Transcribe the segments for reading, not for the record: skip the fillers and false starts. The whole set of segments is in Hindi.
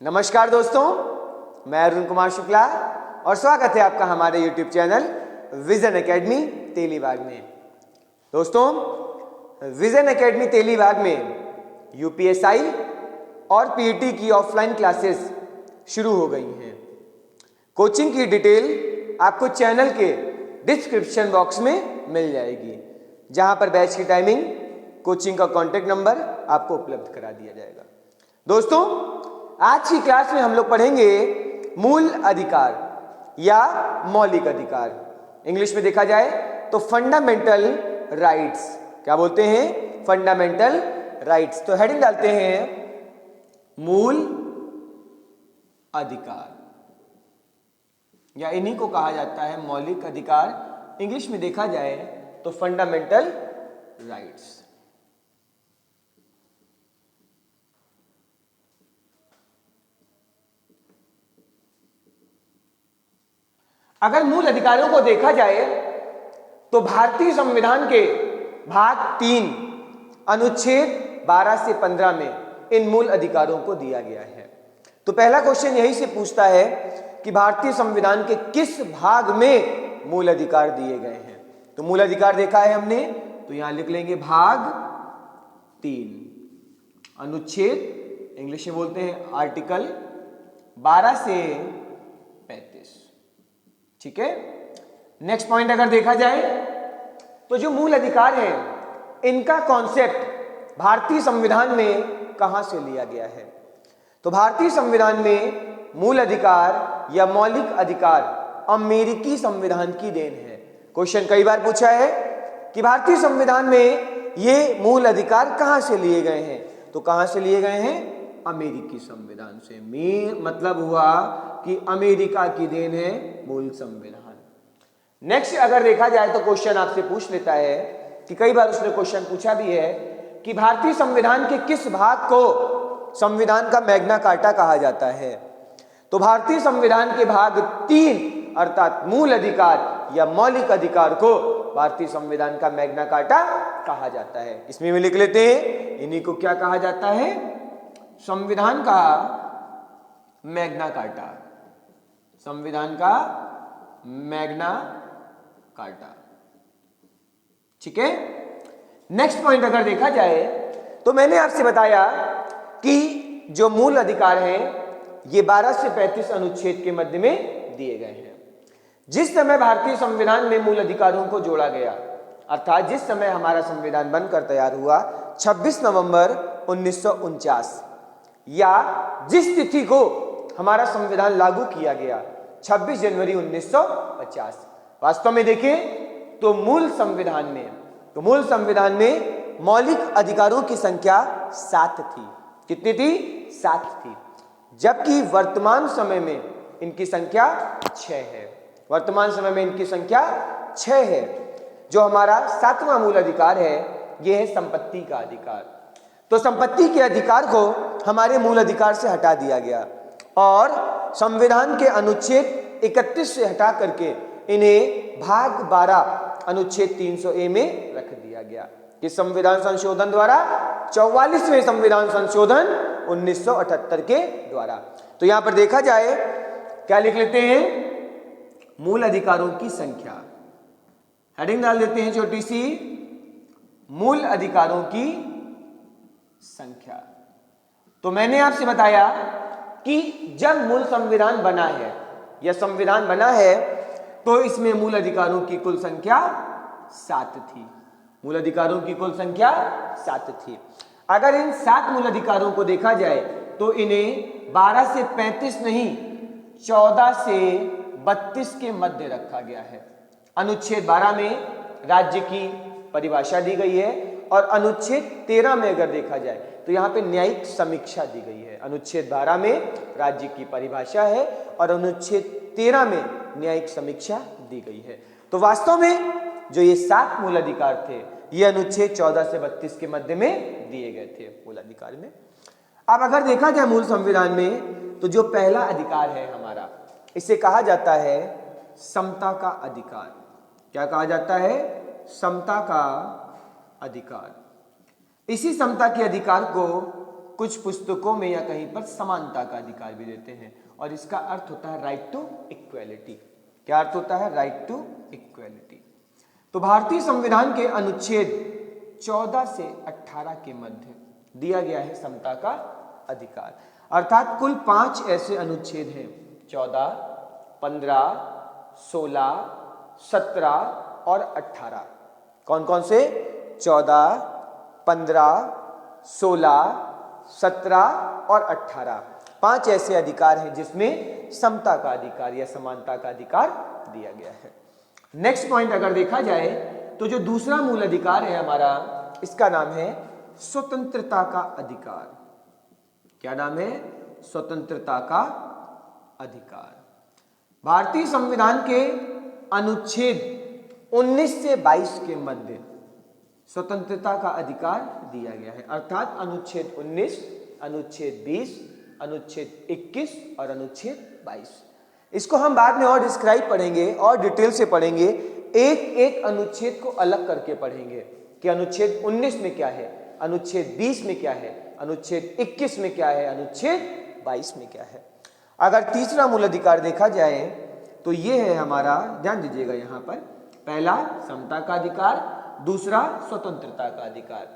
नमस्कार दोस्तों, मैं अरुण कुमार शुक्ला और स्वागत है आपका हमारे YouTube channel vision academy Telibagh में। दोस्तों, विजन एकेडमी तेलीबाग में यूपीएसआई और पीईटी की ऑफलाइन क्लासेस शुरू हो गई हैं। कोचिंग की डिटेल आपको चैनल के डिस्क्रिप्शन बॉक्स में मिल जाएगी, जहां पर बैच की टाइमिंग, कोचिंग का कॉन्टैक्ट नंबर आपको उपलब्ध करा दिया जाएगा। दोस्तों, आज की क्लास में हम लोग पढ़ेंगे मूल अधिकार या मौलिक अधिकार। इंग्लिश में देखा जाए तो फंडामेंटल राइट्स। क्या बोलते हैं? Fundamental rights. तो हेडिंग डालते हैं मूल अधिकार, या इन्हीं को कहा जाता है मौलिक अधिकार। इंग्लिश में देखा जाए तो फंडामेंटल राइट्स। अगर मूल अधिकारों को देखा जाए तो भारतीय संविधान के भाग 3 अनुच्छेद 12 से 15 में इन मूल अधिकारों को दिया गया है। तो पहला क्वेश्चन यही से पूछता है कि भारतीय संविधान के किस भाग में मूल अधिकार दिए गए हैं। तो मूल अधिकार देखा है हमने, तो यहां लिख लेंगे भाग 3 अनुच्छेद, इंग्लिश में बोलते हैं आर्टिकल 12 से 35। ठीक है। नेक्स्ट पॉइंट अगर देखा जाए तो जो मूल अधिकार है, इनका कॉन्सेप्ट भारतीय संविधान में कहां से लिया गया है। तो भारतीय संविधान में मूल अधिकार या मौलिक अधिकार अमेरिकी संविधान की देन है। क्वेश्चन कई बार पूछा है कि भारतीय संविधान में ये मूल अधिकार कहां से लिए गए हैं। तो कहां से लिए गए हैं? अमेरिकी संविधान से। मतलब हुआ कि अमेरिका की देन है मूल संविधान। नेक्स्ट अगर देखा जाए तो क्वेश्चन आपसे पूछ लेता है कि कई बार उसने क्वेश्चन पूछा भी है कि भारतीय संविधान के किस भाग को संविधान का मैग्ना कार्टा कहा जाता है। तो भारतीय संविधान के भाग 3 अर्थात मूल अधिकार या मौलिक अधिकार को भारतीय संविधान का मैग्ना कार्टा कहा जाता है। इसमें भी लिख लेते हैं, इन्हीं को क्या कहा जाता है? संविधान का मैग्ना कार्टा। संविधान का मैग्ना कार्टा। ठीक है। नेक्स्ट पॉइंट अगर देखा जाए तो मैंने आपसे बताया कि जो मूल अधिकार हैं ये 12 से 35 अनुच्छेद के मध्य में दिए गए हैं। जिस समय भारतीय संविधान में मूल अधिकारों को जोड़ा गया, अर्थात जिस समय हमारा संविधान बनकर तैयार हुआ 26 नवंबर 1949, या जिस तिथि को हमारा संविधान लागू किया गया 26 जनवरी 1950। वास्तव में देखें तो मूल संविधान में मौलिक अधिकारों की संख्या 7 थी। कितनी थी? 7 थी। जबकि वर्तमान समय में इनकी संख्या 6 है। वर्तमान समय में इनकी संख्या 6 है। जो हमारा 7वां मूल अधिकार है यह है संपत्ति का अधिकार। तो संपत्ति के अधिकार को हमारे मूल अधिकार से हटा दिया गया और संविधान के अनुच्छेद 31 से हटा करके इन्हें भाग 12 अनुच्छेद 300A में रख दिया गया। इस संविधान संशोधन द्वारा 44वें संविधान संशोधन 1978 के द्वारा। तो यहां पर देखा जाए, क्या लिख लेते हैं? मूल अधिकारों की संख्या। हेडिंग डाल देते हैं छोटी सी, मूल अधिकारों की संख्या। तो मैंने आपसे बताया कि जब मूल संविधान बना है या संविधान बना है तो इसमें मूल अधिकारों की कुल संख्या 7 थी। मूल अधिकारों की कुल संख्या 7 थी। अगर इन 7 मूल अधिकारों को देखा जाए तो इन्हें 12 से 35 नहीं, 14 से 32 के मध्य रखा गया है। अनुच्छेद 12 में राज्य की परिभाषा दी गई है और अनुच्छेद 13 में अगर देखा जाए तो यहां पे न्यायिक समीक्षा दी गई है। अनुच्छेद 12 में राज्य की परिभाषा है और अनुच्छेद 13 में न्यायिक समीक्षा दी गई है। तो वास्तव में जो ये 7 मूल अधिकार थे ये अनुच्छेद 14 से 32 के मध्य में दिए गए थे मूल अधिकार में। अब अगर देखा जाए मूल संविधान में तो जो पहला अधिकार है हमारा, इसे कहा जाता है समता का अधिकार। क्या कहा जाता है? समता का अधिकार। इसी समता के अधिकार को कुछ पुस्तकों में या कहीं पर समानता का अधिकार भी देते हैं, और इसका अर्थ होता है राइट टू इक्वेलिटी। क्या अर्थ होता है? Right to equality. तो भारतीय संविधान के अनुच्छेद 14 से 18 के मध्य दिया गया है समता का अधिकार, अर्थात कुल 5 ऐसे अनुच्छेद हैं, 14, 15, 16, 17 और 18। कौन कौन से? 14, 15, 16, 17 और 18। 5 ऐसे अधिकार हैं जिसमें समता का अधिकार या समानता का अधिकार दिया गया है। नेक्स्ट पॉइंट अगर देखा जाए तो जो दूसरा मूल अधिकार है हमारा, इसका नाम है स्वतंत्रता का अधिकार। क्या नाम है? स्वतंत्रता का अधिकार। भारतीय संविधान के अनुच्छेद 19 से 22 के मध्य स्वतंत्रता का अधिकार दिया गया है, अर्थात अनुच्छेद 19, अनुच्छेद 20, अनुच्छेद 21 और अनुच्छेद 22। इसको हम बाद में और डिस्क्राइब पढ़ेंगे और डिटेल से पढ़ेंगे, एक एक अनुच्छेद को अलग करके पढ़ेंगे कि अनुच्छेद 19 में क्या है, अनुच्छेद 20 में क्या है, अनुच्छेद 21 में क्या है, अनुच्छेद 22 में क्या है। अगर तीसरा मूल अधिकार देखा जाए तो ये है हमारा, ध्यान दीजिएगा यहाँ पर, पहला समता का अधिकार, दूसरा स्वतंत्रता का अधिकार।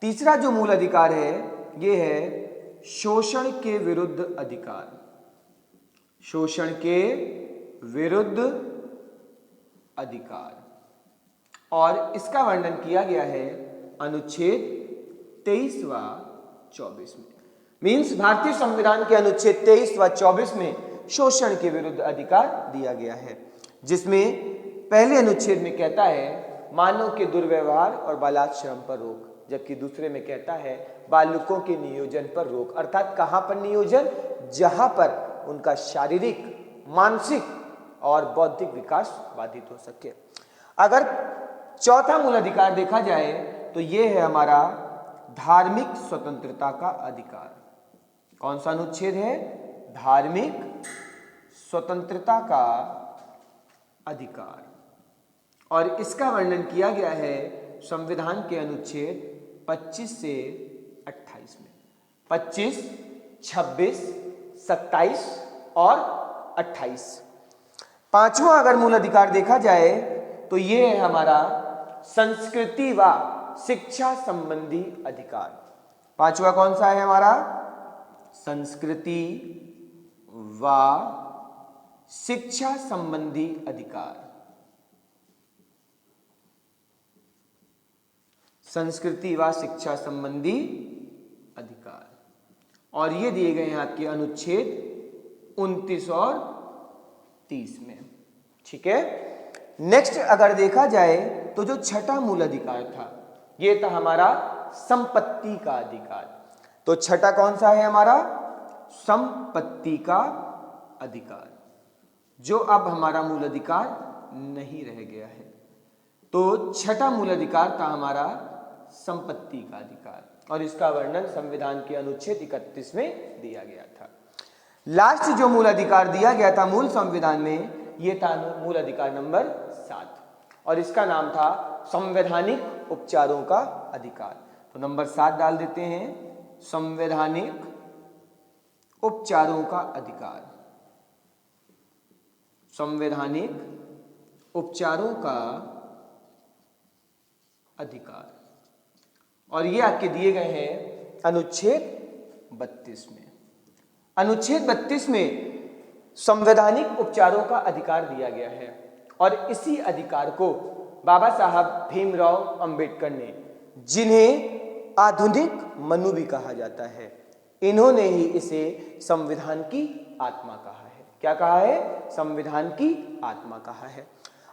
तीसरा जो मूल अधिकार है ये है शोषण के विरुद्ध अधिकार। शोषण के विरुद्ध अधिकार, और इसका वर्णन किया गया है अनुच्छेद 23 व 24 में। मीन्स भारतीय संविधान के अनुच्छेद 23 व 24 में शोषण के विरुद्ध अधिकार दिया गया है, जिसमें पहले अनुच्छेद में कहता है मानव के दुर्व्यवहार और बालाश्रम पर रोक, जबकि दूसरे में कहता है बालकों के नियोजन पर रोक। अर्थात कहां पर नियोजन? जहां पर उनका शारीरिक, मानसिक और बौद्धिक विकास बाधित हो सके। अगर चौथा मूल अधिकार देखा जाए तो यह है हमारा धार्मिक स्वतंत्रता का अधिकार। कौन सा अनुच्छेद है? धार्मिक स्वतंत्रता का अधिकार, और इसका वर्णन किया गया है संविधान के अनुच्छेद 25 से 28 में। 25, 26, 27 और 28। पांचवा अगर मूल अधिकार देखा जाए तो यह है हमारा संस्कृति व शिक्षा संबंधी अधिकार। पांचवा कौन सा है हमारा? संस्कृति व शिक्षा संबंधी अधिकार। संस्कृति व शिक्षा संबंधी अधिकार, और ये दिए गए हैं आपके अनुच्छेद 29 और 30 में। ठीक है। नेक्स्ट अगर देखा जाए तो जो छठा मूल अधिकार था ये था हमारा संपत्ति का अधिकार। तो छठा कौन सा है हमारा? संपत्ति का अधिकार, जो अब हमारा मूल अधिकार नहीं रह गया है। तो छठा मूल अधिकार था हमारा संपत्ति का अधिकार, और इसका वर्णन संविधान के अनुच्छेद 31 में दिया गया था। लास्ट जो मूल अधिकार दिया गया था मूल संविधान में, यह था मूल अधिकार नंबर 7, और इसका नाम था संवैधानिक उपचारों का अधिकार। तो नंबर 7 डाल देते हैं, संवैधानिक उपचारों का अधिकार। संवैधानिक उपचारों का अधिकार, और ये आपके दिए गए हैं अनुच्छेद 32 में। अनुच्छेद 32 में संवैधानिक उपचारों का अधिकार दिया गया है, और इसी अधिकार को बाबा साहब भीमराव अंबेडकर ने, जिन्हें आधुनिक मनु भी कहा जाता है, इन्होंने ही इसे संविधान की आत्मा कहा है। क्या कहा है? संविधान की आत्मा कहा है।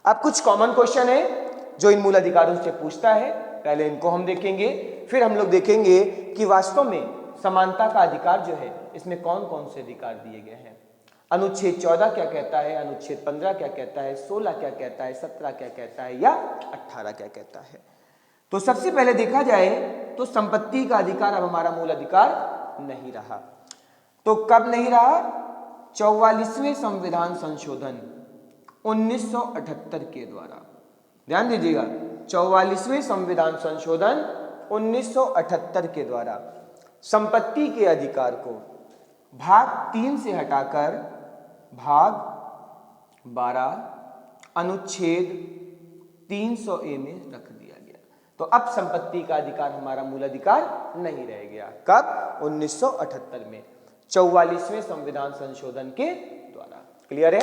अब कुछ कॉमन क्वेश्चन है जो इन मूल अधिकारों से पूछता है, पहले इनको हम देखेंगे, फिर हम लोग देखेंगे कि वास्तव में समानता का अधिकार जो है इसमें कौन कौन से अधिकार दिए गए हैं। अनुच्छेद 14 क्या कहता है, अनुच्छेद 15 क्या कहता है, 16 क्या कहता है, 17 क्या कहता है या 18 क्या कहता है। तो सबसे पहले देखा जाए तो संपत्ति का अधिकार अब हमारा मूल अधिकार नहीं रहा। तो कब नहीं रहा? 44वें संविधान संशोधन 1978 के द्वारा। ध्यान दीजिएगा, 44वें संविधान संशोधन 1978 के द्वारा संपत्ति के अधिकार को भाग 3 से हटाकर भाग 12 अनुच्छेद 300A में रख दिया गया। तो अब संपत्ति का अधिकार हमारा मूल अधिकार नहीं रह गया। कब? 1978 में 44वें संविधान संशोधन के द्वारा। क्लियर है?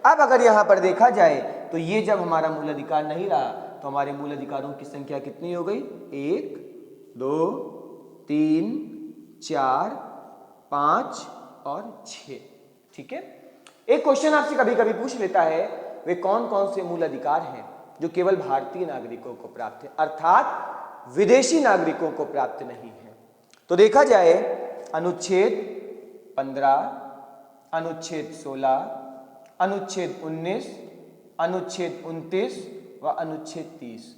अब अगर यहां पर देखा जाए तो ये जब हमारा मूल अधिकार नहीं रहा तो हमारे मूल अधिकारों की संख्या कितनी हो गई? 1 2 3 4 5 और 6। ठीक है। एक क्वेश्चन आपसे कभी कभी पूछ लेता है, वे कौन कौन से मूल अधिकार हैं जो केवल भारतीय नागरिकों को प्राप्त है, अर्थात विदेशी नागरिकों को प्राप्त नहीं है। तो देखा जाए अनुच्छेद 15, अनुच्छेद 16, अनुच्छेद 19, अनुच्छेद 29 व अनुच्छेद 30।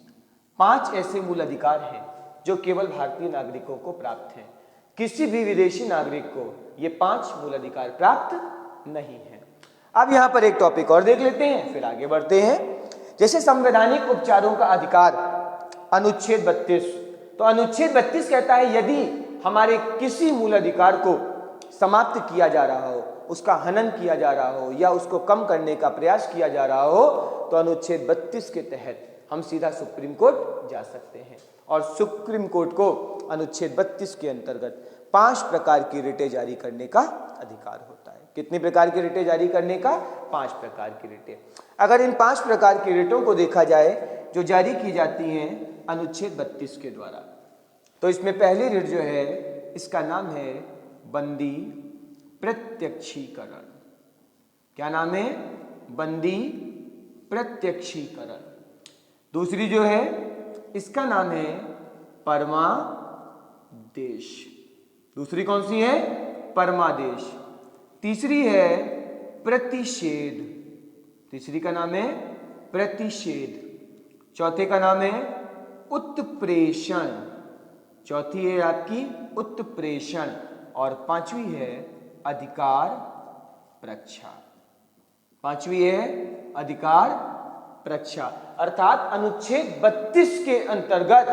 5 ऐसे मूल अधिकार हैं जो केवल भारतीय नागरिकों को प्राप्त हैं। किसी भी विदेशी नागरिक को ये 5 मूल अधिकार प्राप्त नहीं है। अब यहां पर एक टॉपिक और देख लेते हैं, फिर आगे बढ़ते हैं। जैसे संवैधानिक उपचारों का अधिकार, अनुच्छेद 32। तो अनुच्छेद 32 कहता है यदि हमारे किसी मूल अधिकार को समाप्त किया जा रहा हो, उसका हनन किया जा रहा हो या उसको कम करने का प्रयास किया जा रहा हो, तो अनुच्छेद 32 के तहत हम सीधा सुप्रीम कोर्ट जा सकते हैं। और सुप्रीम कोर्ट को अनुच्छेद 32 के अंतर्गत 5 प्रकार की रिटें जारी करने का अधिकार होता है। कितने प्रकार की रिटें जारी करने का? 5 प्रकार की रिटें। अगर इन 5 प्रकार की रिटों को देखा जाए जो जारी की जाती हैं अनुच्छेद 32 के द्वारा, तो इसमें पहली रिट जो है इसका नाम है बंदी प्रत्यक्षीकरण। क्या नाम है? बंदी प्रत्यक्षीकरण। दूसरी जो है इसका नाम है परमादेश। दूसरी कौन सी है? परमादेश। तीसरी है प्रतिषेध। तीसरी का नाम है प्रतिषेध। चौथे का नाम है उत्प्रेषण। चौथी है आपकी उत्प्रेषण। और 5वीं है अधिकार प्रक्षा। 5वीं है अधिकार प्रक्षा। अर्थात अनुच्छेद 32 के अंतर्गत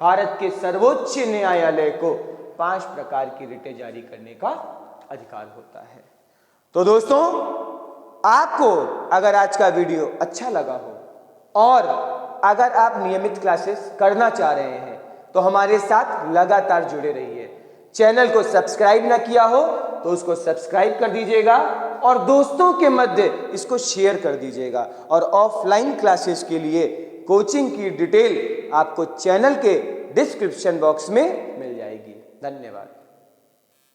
भारत के सर्वोच्च न्यायालय को 5 प्रकार की रिटें जारी करने का अधिकार होता है। तो दोस्तों, आपको अगर आज का वीडियो अच्छा लगा हो और अगर आप नियमित क्लासेस करना चाह रहे हैं तो हमारे साथ लगातार जुड़े रहिए। चैनल को सब्सक्राइब ना किया हो तो उसको सब्सक्राइब कर दीजिएगा और दोस्तों के मध्य इसको शेयर कर दीजिएगा। और ऑफलाइन क्लासेस के लिए कोचिंग की डिटेल आपको चैनल के डिस्क्रिप्शन बॉक्स में मिल जाएगी। धन्यवाद।